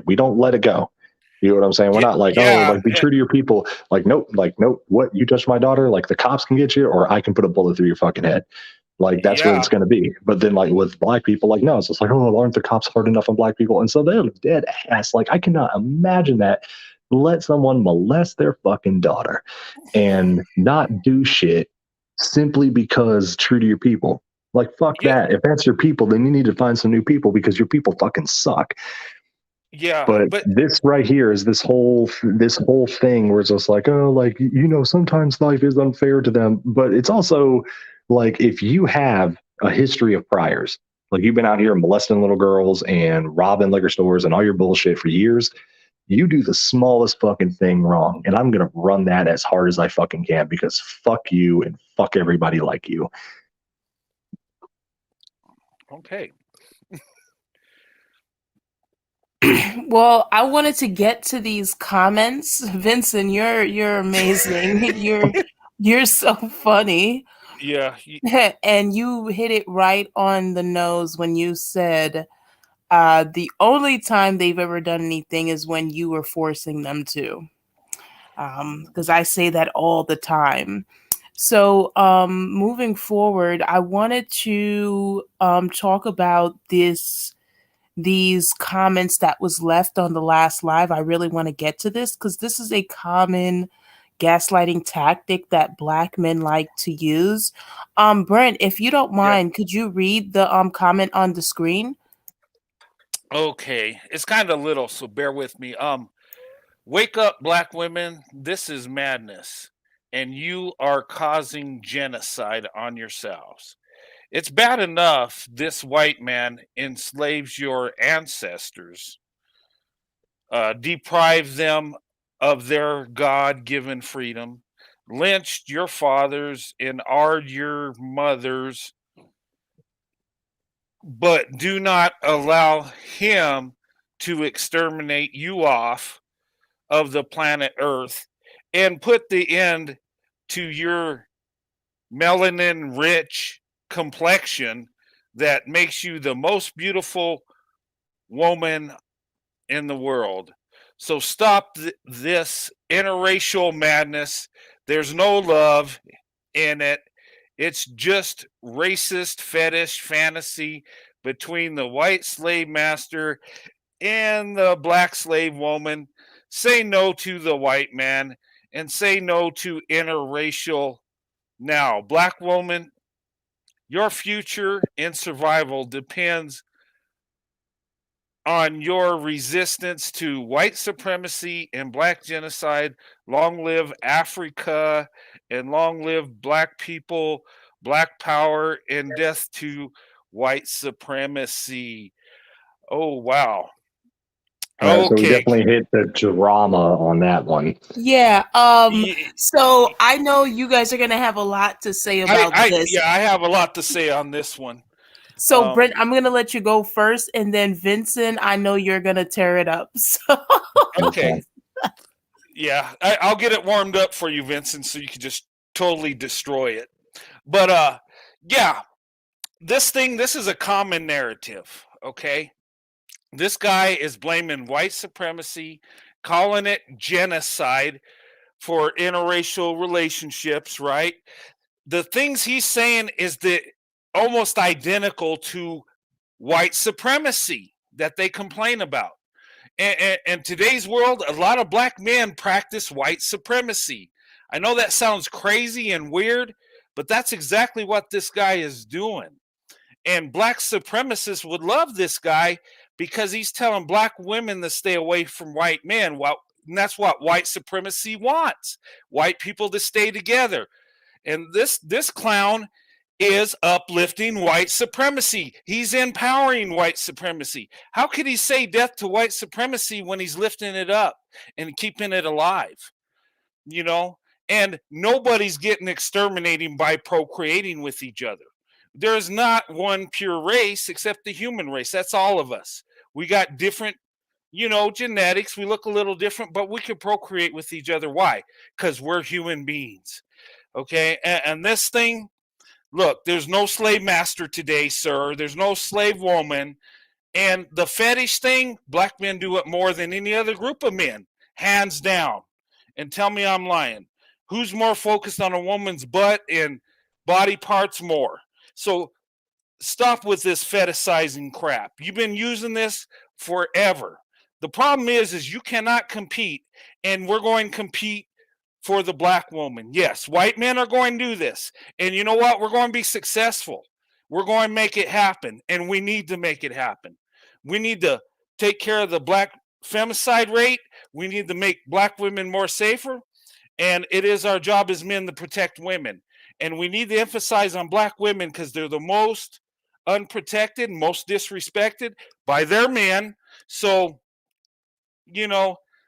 We don't let it go. You know what I'm saying? We're not like, oh, Yeah. like be true to your people. Like nope. What, you touch my daughter? Like the cops can get you, or I can put a bullet through your fucking head. Like that's what it's Yeah. going to be. But then like with black people, like no, it's just like, oh, aren't the cops hard enough on black people? And so they're dead ass. Like I cannot imagine that. Let someone molest their fucking daughter and not do shit simply because true to your people. Like fuck Yeah. that. If that's your people, then you need to find some new people because your people fucking suck. Yeah. But But this right here is this whole thing where it's just like, oh, like sometimes life is unfair to them, but it's also like if you have a history of priors, like you've been out here molesting little girls and robbing liquor stores and all your bullshit for years, you do the smallest fucking thing wrong, and I'm gonna run that as hard as I fucking can because fuck you and fuck everybody like you. okay. Well, I wanted to get to these comments. Vincent, you're amazing. You're so funny. Yeah. And you hit it right on the nose when you said the only time they've ever done anything is when you were forcing them to. Because I say that all the time. So, moving forward, I wanted to talk about these comments that was left on the last live. I really want to get to this because this is a common gaslighting tactic that black men like to use. Brent, if you don't Yeah. mind, could you read the comment on the screen? Okay. It's kind of little, so bear with me. Wake up, black women. This is madness. And you are causing genocide on yourselves. It's bad enough this white man enslaves your ancestors, deprived them of their God given freedom, lynched your fathers and are your mothers, but do not allow him to exterminate you off of the planet Earth and put the end to your melanin rich complexion that makes you the most beautiful woman in the world. So stop this interracial madness. There's no love in it. It's just racist fetish fantasy between the white slave master and the black slave woman. Say no to the white man and say no to interracial now. Black woman, your future and survival depends on your resistance to white supremacy and black genocide. Long live Africa and long live black people, black power, and death to white supremacy. Oh, wow. All right, so we Okay. definitely hit the drama on that one. Yeah. Ye- So I know you guys are gonna have a lot to say about this. yeah, I have a lot to say on this one. So Brent, I'm gonna let you go first, and then Vincent, I know you're gonna tear it up. So Okay. Yeah, I'll get it warmed up for you, Vincent, so you can just totally destroy it. But yeah, this is a common narrative. Okay, this guy is blaming white supremacy, calling it genocide for interracial relationships. Right, the things he's saying is that almost identical to white supremacy that they complain about. And today's world, a lot of black men practice white supremacy. I know that sounds crazy and weird, but that's exactly what this guy is doing. And black supremacists would love this guy because he's telling black women to stay away from white men. Well, and that's what white supremacy wants: white people to stay together. And this clown is uplifting white supremacy. He's empowering white supremacy. How could he say death to white supremacy when he's lifting it up and keeping it alive? You know, and nobody's getting exterminating by procreating with each other. There's not one pure race except the human race. That's all of us. We got different, genetics. We look a little different, but we can procreate with each other. Why? Because we're human beings. Okay. And this thing, look, there's no slave master today, sir. There's no slave woman. And the fetish thing, black men do it more than any other group of men, hands down. And tell me I'm lying. Who's more focused on a woman's butt and body parts more? So stop with this fetishizing crap. You've been using this forever. The problem is you cannot compete, and we're going to compete for the black woman. Yes, white men are going to do this. And you know what? We're going to be successful. We're going to make it happen, and we need to make it happen. We need to take care of the black femicide rate. We need to make black women more safer. And it is our job as men to protect women. And we need to emphasize on black women because they're the most unprotected, most disrespected by their men. So,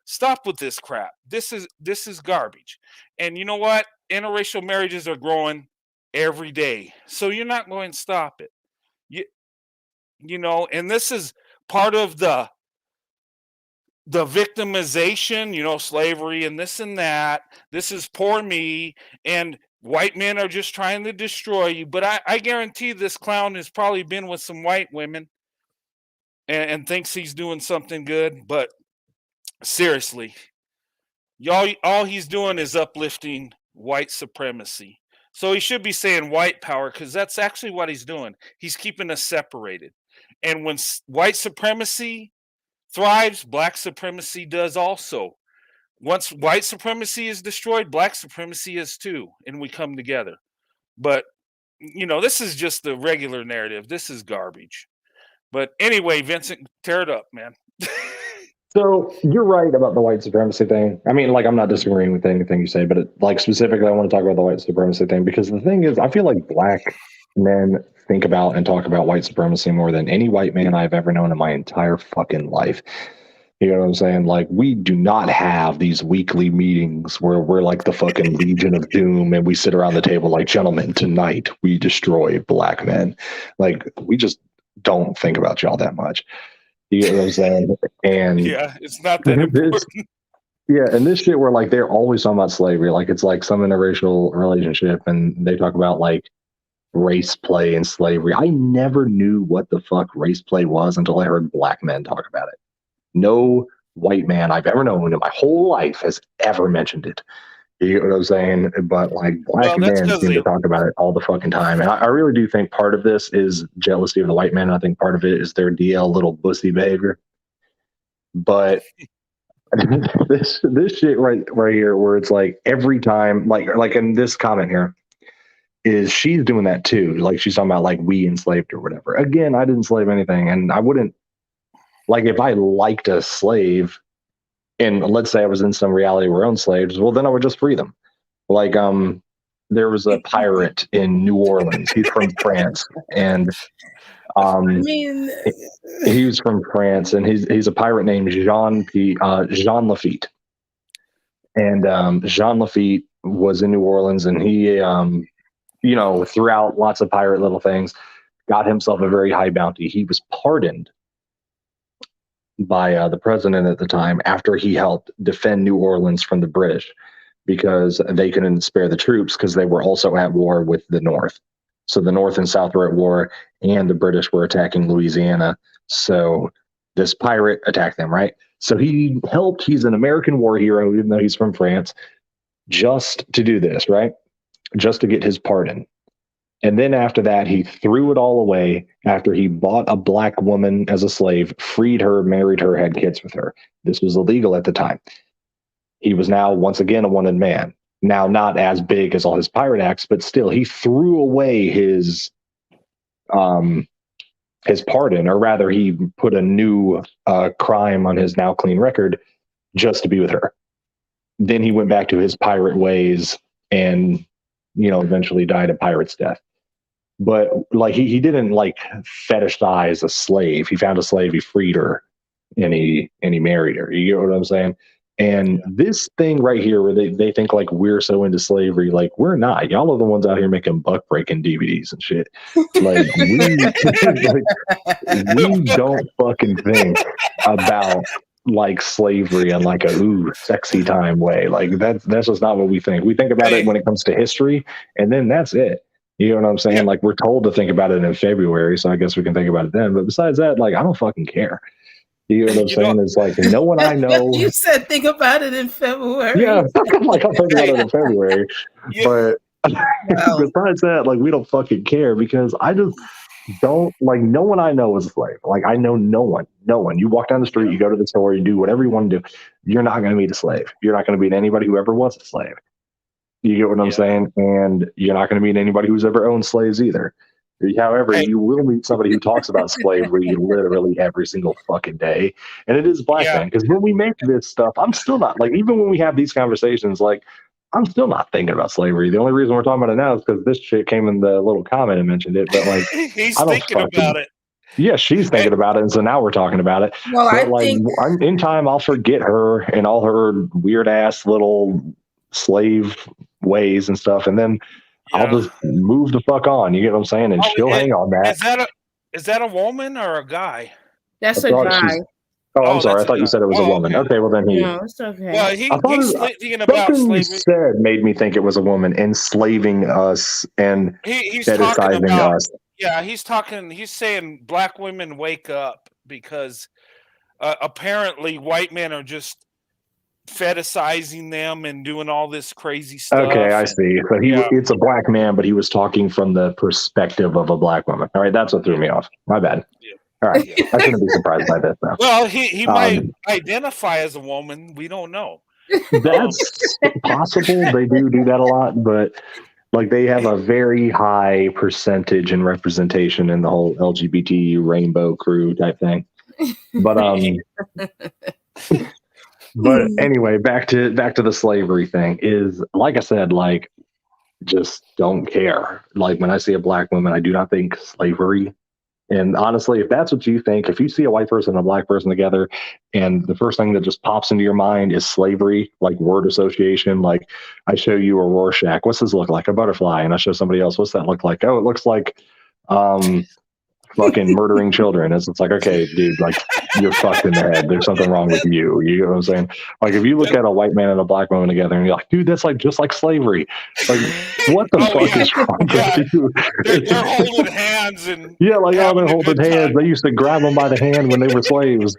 stop with this crap. This is garbage. And you know what? Interracial marriages are growing every day. So you're not going to stop it. And this is part of the victimization, slavery and this and that. This is poor me, and white men are just trying to destroy you. But I guarantee this clown has probably been with some white women and thinks he's doing something good. But seriously, y'all, all he's doing is uplifting white supremacy. So he should be saying white power, because that's actually what he's doing. He's keeping us separated. And when white supremacy thrives, black supremacy does also. Once white supremacy is destroyed, black supremacy is too, and we come together. But this is just the regular narrative. This is garbage. But anyway, Vincent, tear it up, man. So you're right about the white supremacy thing. I mean, like, I'm not disagreeing with anything you say, but specifically, I want to talk about the white supremacy thing, because the thing is, I feel like black men think about and talk about white supremacy more than any white man I've ever known in my entire fucking life. You know what I'm saying? Like, we do not have these weekly meetings where we're like the fucking Legion of Doom and we sit around the table like, gentlemen, tonight we destroy black men. Like, we just don't think about y'all that much. You know what I'm saying? And yeah, it's not that important. Yeah, and this shit where like they're always talking about slavery, like it's like some interracial relationship, and they talk about like race play and slavery. I never knew what the fuck race play was until I heard black men talk about it. No white man I've ever known in my whole life has ever mentioned it. You know what I'm saying? But like black men seem to talk about it all the fucking time. And I really do think part of this is jealousy of the white man. I think part of it is their DL little bussy behavior. But this shit right here, where it's like every time, like in this comment here, is she's doing that too. Like she's talking about like we enslaved or whatever. Again, I didn't enslave anything, and I wouldn't, like, if I liked a slave, and let's say I was in some reality where I owned slaves, well, then I would just free them. Like, there was a pirate in New Orleans. He's from France, and he was from France, and he's a pirate named Jean Lafitte. And Jean Lafitte was in New Orleans, and he, throughout lots of pirate little things, got himself a very high bounty. He was pardoned by the president at the time after he helped defend New Orleans from the British, because they couldn't spare the troops because they were also at war with the North. So the North and South were at war, and the British were attacking Louisiana. So this pirate attacked them, right? So he helped. He's an American war hero, even though he's from France, just to do this, right? Just to get his pardon. And then after that, he threw it all away after he bought a black woman as a slave, freed her, married her, had kids with her. This was illegal at the time. He was now, once again, a wanted man. Now, not as big as all his pirate acts, but still, he threw away his pardon, or rather, he put a new crime on his now clean record just to be with her. Then he went back to his pirate ways and, eventually died a pirate's death. But like he didn't like fetishize a slave. He found a slave, he freed her, and he married her. You get what I'm saying? And this thing right here, where they think like we're so into slavery, like we're not. Y'all are the ones out here making buck breaking DVDs and shit. Like we don't fucking think about like slavery in like a sexy time way. Like that's just not what we think. We think about it when it comes to history, and then that's it. You know what I'm saying? Yeah. Like we're told to think about it in February, so I guess we can think about it then. But besides that, like I don't fucking care. You know what I'm You know, saying? It's like no one I know. You said think about it in February. Yeah, like I'll think about it in February. yeah, But Wow. besides that, like we don't fucking care because I just don't like no one I know is a slave. Like I know no one, no one. You walk down the street, you go to the store, you do whatever you want to do. You're not going to meet a slave. You're not going to meet anybody who ever was a slave. You get what I'm yeah. saying? And you're not going to meet anybody who's ever owned slaves either. However, Hey, you will meet somebody who talks about slavery literally every single fucking day. And it is black yeah, man. Because when we make this stuff, I'm still not like, even when we have these conversations, like, I'm still not thinking about slavery. The only reason we're talking about it now is because this shit came in the little comment and mentioned it. But like, he's I don't thinking fucking, about it. yeah, she's Hey, thinking about it. And so now we're talking about it. Well, I But like, think in time, I'll forget her and all her weird ass little slave ways and stuff. And then I'll yeah. just move the fuck on. You get what I'm saying? And Oh, she'll hang on that. is that a woman or a guy? I that's a thought guy. she's. Oh, I'm Oh, sorry. that's I a thought you guy. said it was a Oh, woman. okay. Okay, well then he. No, it's okay. Well, I thought he's thinking about something you slavery. said made me think it was a woman enslaving us and He's talking fetishizing about, us. yeah, he's saying black women wake up because apparently white men are just fetishizing them and doing all this crazy stuff. Okay, I and, see. So yeah, it's a black man, but he was talking from the perspective of a black woman. All right, that's what threw me off. My bad. yeah, All right, yeah. I shouldn't be surprised by this now. Well, he might Um, identify as a woman. We don't know. that's possible. They do that a lot, but like they have a very high percentage and representation in the whole LGBT rainbow crew type thing. But but anyway, back to the slavery thing is like I said, like just don't care. Like when I see a black woman, I do not think slavery. And honestly, if that's what you think, if you see a white person and a black person together, and the first thing that just pops into your mind is slavery, like word association, like I show you a Rorschach, what's this look like? A butterfly. And I show somebody else, what's that look like? Oh, it looks like fucking murdering children. It's like, okay, dude, like you're fucked in the head. There's something wrong with you. You know what I'm saying? Like if you look at a white man and a black woman together and you're like, dude, that's like just like slavery. Like what the fuck is wrong with you? They're holding hands and Yeah, like oh, having they're a holding good hands. time. They used to grab them by the hand when they were slaves.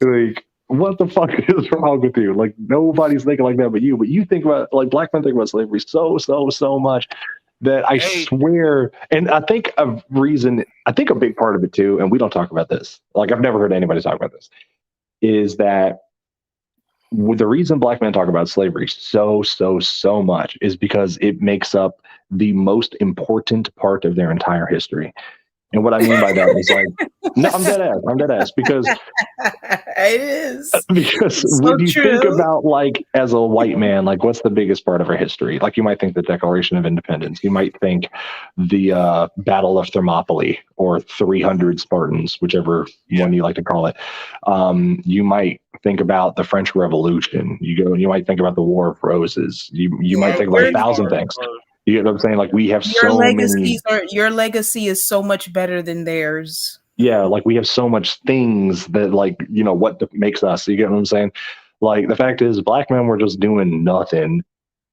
Like, what the fuck is wrong with you? Like, nobody's thinking like that but you. But you think about like black men think about slavery so much that I Hey, swear. And I think a big part of it too, and we don't talk about this. Like, I've never heard anybody talk about this. Is that the reason black men talk about slavery so much is because it makes up the most important part of their entire history. And what I mean by that is like, no, I'm dead ass. I'm dead ass because It is. It's when so you think true. about like as a white man, like what's the biggest part of our history? Like you might think the Declaration of Independence. You might think the Battle of Thermopylae or 300 Spartans, whichever one you like to call it. You might think about the French Revolution. You might think about the War of Roses. You might think about a thousand things. You get what I'm saying? Like we have so many. Your legacy is so much better than theirs. Yeah, like we have so much things that like, what makes us. You get what I'm saying? Like the fact is black men were just doing nothing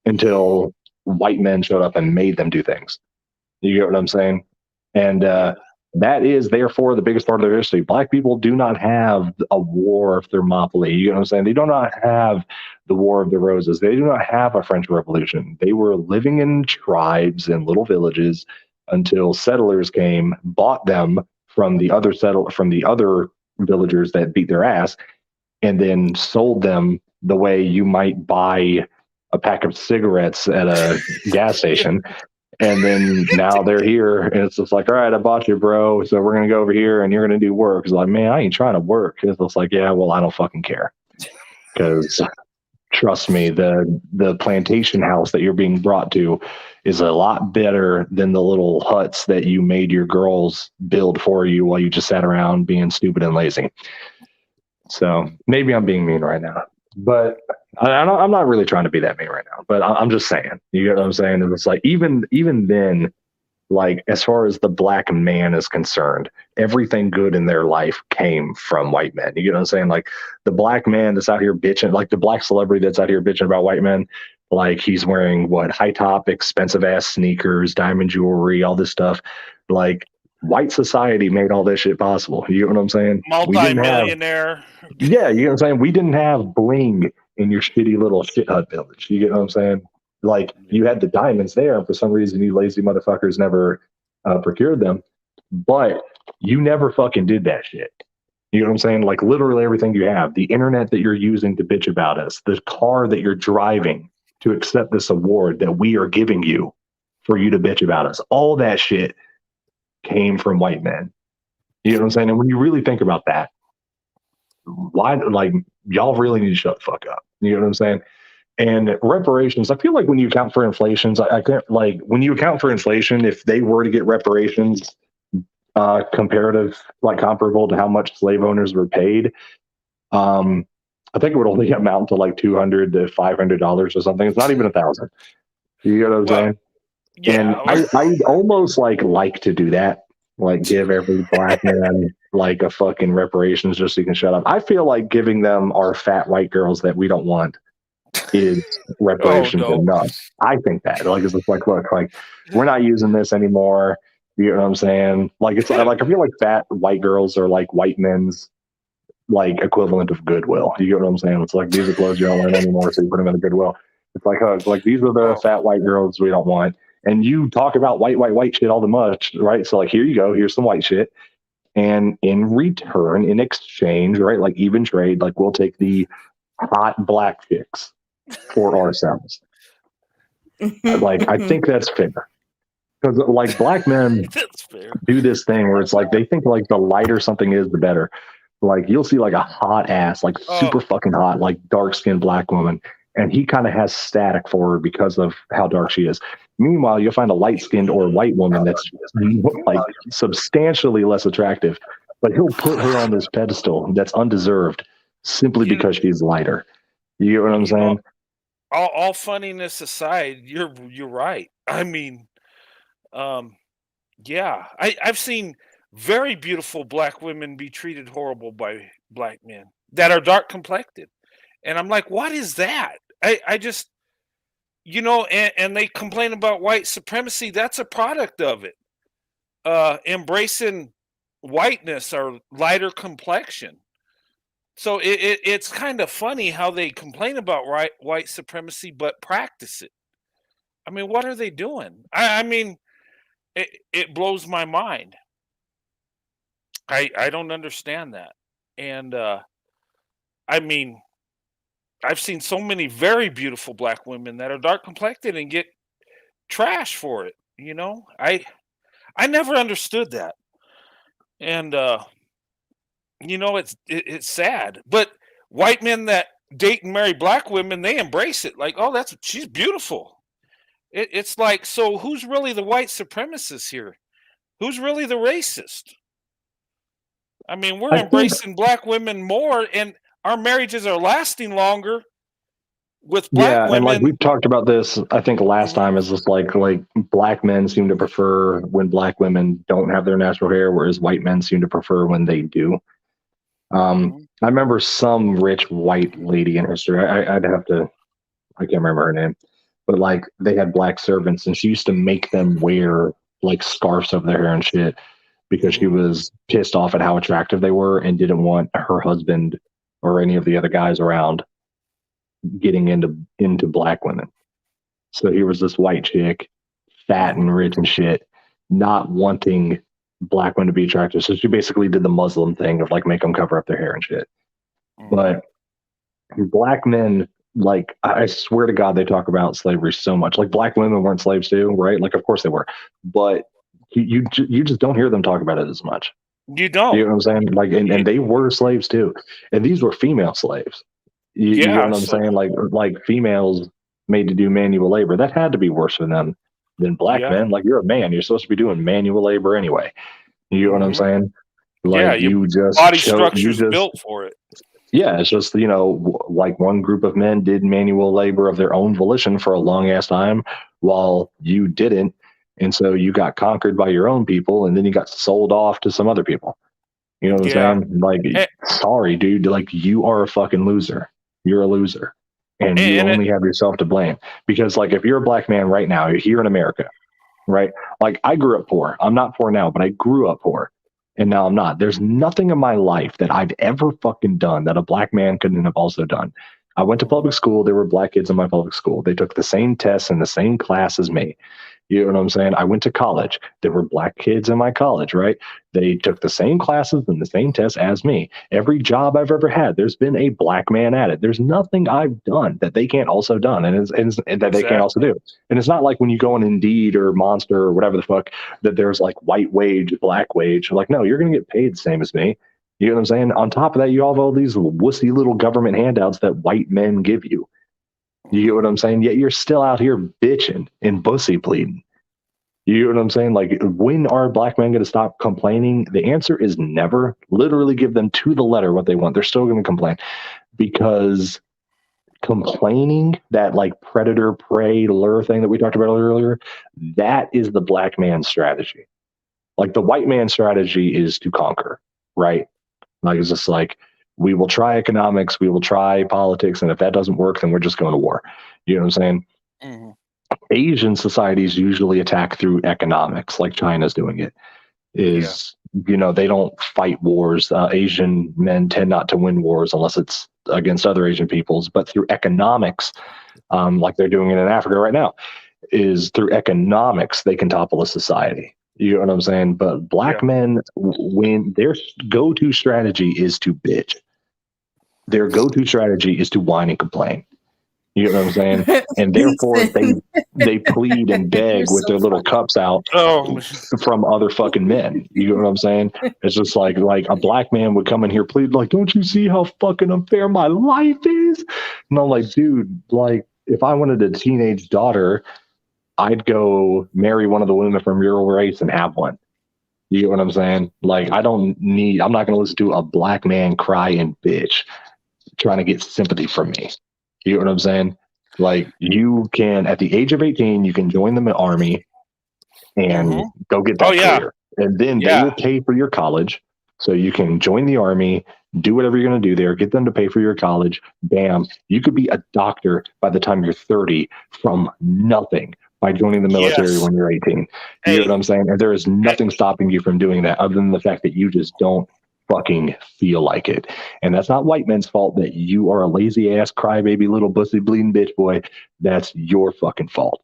until white men showed up and made them do things. You get what I'm saying? And that is therefore the biggest part of their history. Black people do not have a war of Thermopylae. You know what I'm saying? They do not have the War of the Roses. They do not have a French Revolution. They were living in tribes and little villages until settlers came, bought them from the other villagers that beat their ass, and then sold them the way you might buy a pack of cigarettes at a gas station. And then now they're here, and it's just like, all right, I bought you, bro. So we're gonna go over here, and you're gonna do work. It's like, man, I ain't trying to work. It's just like, yeah, well, I don't fucking care, because trust me, the plantation house that you're being brought to is a lot better than the little huts that you made your girls build for you while you just sat around being stupid and lazy. So maybe I'm being mean right now, but I'm not really trying to be that mean right now. But I'm just saying, you get what I'm saying? And it's like even then, like as far as the black man is concerned, everything good in their life came from white men. You get what I'm saying? Like the black man that's out here bitching, like the black celebrity that's out here bitching about white men, Like he's wearing what, high top, expensive ass sneakers, diamond jewelry, all this stuff. Like white society made all this shit possible. You know what I'm saying? We didn't have, Multi-millionaire. yeah, you know what I'm saying? We didn't have bling in your shitty little shit hut village. You get what I'm saying? Like you had the diamonds there, and for some reason you lazy motherfuckers never procured them. But you never fucking did that shit. You know what I'm saying? Like literally everything you have, the internet that you're using to bitch about us, the car that you're driving to accept this award that we are giving you for you to bitch about us, all that shit came from white men. You know what I'm saying? And when you really think about that, why, like, y'all really need to shut the fuck up. You know what I'm saying? And reparations, I feel like when you account for inflations, I can't, like, when you account for inflation, if they were to get reparations comparable to how much slave owners were paid, I think it would only amount to like $200 to $500 or something. It's not even $1,000. You know what I'm saying? Yeah. And I almost like to do that, like give every black man like a fucking reparations just so you can shut up. I feel like giving them our fat white girls that we don't want is reparations enough. I think that, like, it's just like, look, like, we're not using this anymore. You know what I'm saying? Like, it's like, I feel like fat white girls are like white men's like equivalent of Goodwill. You get what I'm saying? It's like, these are clothes you don't wear anymore, so you put them in the Goodwill. It's like these are the fat white girls we don't want. And you talk about white shit all the much, right? So like, here you go, here's some white shit. And in return, in exchange, right, like even trade, like we'll take the hot black chicks for ourselves. Like, I think that's fair. Because like black men do this thing where it's like they think like the lighter something is, the better. Like you'll see like a hot ass, like super fucking hot, like dark skinned black woman, and he kind of has static for her because of how dark she is. Meanwhile, you'll find a light skinned or white woman that's like substantially less attractive, but he'll put her on this pedestal that's undeserved simply because she's lighter. You get what I'm saying? All funniness aside, you're right. I mean, yeah, I've seen very beautiful black women be treated horrible by black men that are dark complected. And I'm like, what is that? I just, and they complain about white supremacy. That's a product of it. Embracing whiteness or lighter complexion. So it's kind of funny how they complain about white supremacy, but practice it. I mean, what are they doing? I mean, it blows my mind. I don't understand that. And I mean, I've seen so many very beautiful black women that are dark complected and get trash for it. I never understood that. And it's sad. But white men that date and marry black women, they embrace it. Like, oh, she's beautiful. It's like, so who's really the white supremacist here? Who's really the racist? I mean, we're embracing black women more, and our marriages are lasting longer with black women. And like we've talked about this, I think last time, is just like black men seem to prefer when black women don't have their natural hair, whereas white men seem to prefer when they do. I remember some rich white lady in history. I can't remember her name, but like they had black servants, and she used to make them wear like scarves over their hair and shit because she was pissed off at how attractive they were and didn't want her husband or any of the other guys around getting into black women. So here was this white chick, fat and rich and shit, not wanting black women to be attractive. So she basically did the Muslim thing of like make them cover up their hair and shit. But black men, like, I swear to God, they talk about slavery so much. Like black women weren't slaves too, right? Like, of course they were, but you just don't hear them talk about it as much. You don't. You know what I'm saying? Like, and they were slaves too, and these were female slaves. You know what I'm saying? Like females made to do manual labor. That had to be worse for them than black men. Like, you're a man, you're supposed to be doing manual labor anyway. You know what I'm saying? Like, you just body structure's built for it. Yeah, it's just, like one group of men did manual labor of their own volition for a long ass time while you didn't. And so you got conquered by your own people, and then you got sold off to some other people. You know what I'm saying? Like, sorry, dude. Like, you are a fucking loser. You're a loser. and you only have yourself to blame. Because like if you're a black man right now, you're here in America, right? Like I grew up poor. I'm not poor now, but I grew up poor. And now I'm not. There's nothing in my life that I've ever fucking done that a black man couldn't have also done. I went to public school. There were black kids in my public school. They took the same tests and the same class as me. You know what I'm saying? I went to college. There were black kids in my college, right? They took the same classes and the same tests as me. Every job I've ever had, there's been a black man at it. There's nothing I've done that they can't also done, and that they can't also do. And it's not like when you go on Indeed or Monster or whatever the fuck that there's like white wage, black wage. Like, no, you're going to get paid the same as me. You know what I'm saying? On top of that, you have all these wussy little government handouts that white men give you. You get what I'm saying? Yet you're still out here bitching and bussy pleading. You know what I'm saying? Like, when are black men going to stop complaining? The answer is never. Literally give them to the letter what they want. They're still going to complain, because complaining, that like predator prey lure thing that we talked about earlier, that is the black man strategy. Like the white man strategy is to conquer, right? Like it's just like, we will try economics, we will try politics, and if that doesn't work, then we're just going to war. You know what I'm saying? Mm-hmm. Asian societies usually attack through economics, like China's doing it. You know, they don't fight wars. Asian men tend not to win wars unless it's against other Asian peoples, but through economics, like they're doing it in Africa right now, is through economics they can topple a society. You know what I'm saying? But black men, when their go-to strategy is to bitch, their go-to strategy is to whine and complain. You know what I'm saying? And therefore they plead and beg with their little cups out from other fucking men. You know what I'm saying? It's just like a black man would come in here plead like, don't you see how fucking unfair my life is? And I'm like, dude, like if I wanted a teenage daughter, I'd go marry one of the women from your race and have one. You get what I'm saying? Like I'm not going to listen to a black man cry and bitch trying to get sympathy from me. You know what I'm saying? Like you can, at the age of 18, you can join the army and go get that career. And then they will pay for your college. So you can join the army, do whatever you're going to do there, get them to pay for your college. Bam. You could be a doctor by the time you're 30 from nothing by joining the military when you're 18. You know what I'm saying? And there is nothing stopping you from doing that other than the fact that you just don't fucking feel like it. And that's not white men's fault that you are a lazy ass crybaby little bussy bleeding bitch boy. That's your fucking fault.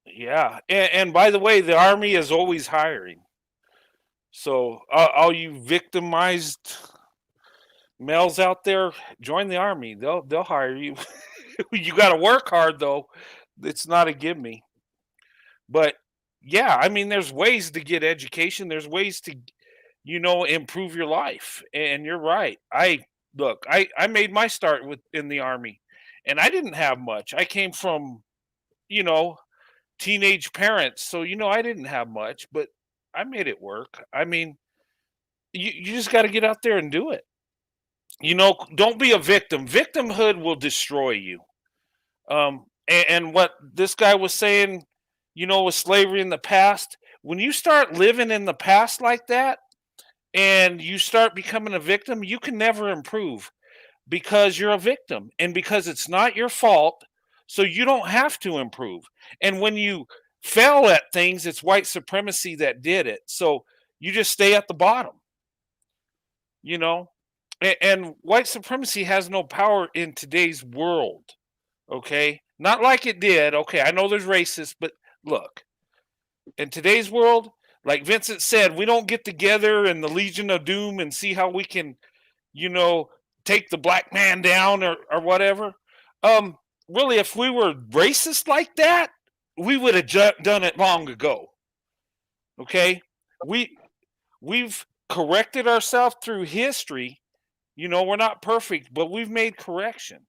Yeah. And by the way, the army is always hiring. So all you victimized males out there, join the army. They'll hire you. You got to work hard though. It's not a give me. But yeah, I mean, there's ways to get education. There's ways to, improve your life. And you're right. I made my start in the army, and I didn't have much. I came from, teenage parents, so I didn't have much, but I made it work. I mean, you just got to get out there and do it. Don't be a victim. Victimhood will destroy you. And what this guy was saying, with slavery in the past, when you start living in the past like that and you start becoming a victim, you can never improve because you're a victim and because it's not your fault. So you don't have to improve. And when you fail at things, it's white supremacy that did it. So you just stay at the bottom, and white supremacy has no power in today's world. Okay. Not like it did. Okay. I know there's racists, but look, in today's world, like Vincent said, we don't get together in the Legion of Doom and see how we can, take the black man down or whatever. Really, if we were racist like that, we would have done it long ago. Okay. We've corrected ourselves through history. We're not perfect, but we've made correction.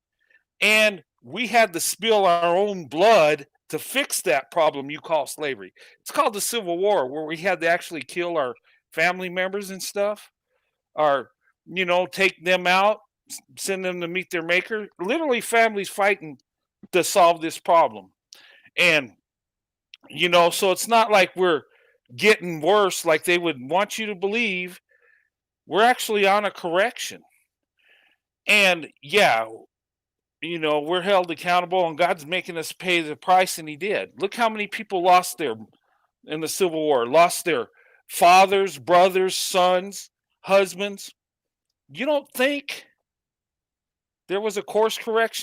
And we had to spill our own blood to fix that problem you call slavery. It's called the Civil War, where we had to actually kill our family members and stuff, or, take them out, send them to meet their maker. Literally, families fighting to solve this problem. And, so it's not like we're getting worse like they would want you to believe. We're actually on a correction. And yeah, we're held accountable and God's making us pay the price, and he did. Look how many people lost in the Civil War, lost their fathers, brothers, sons, husbands. You don't think there was a course correction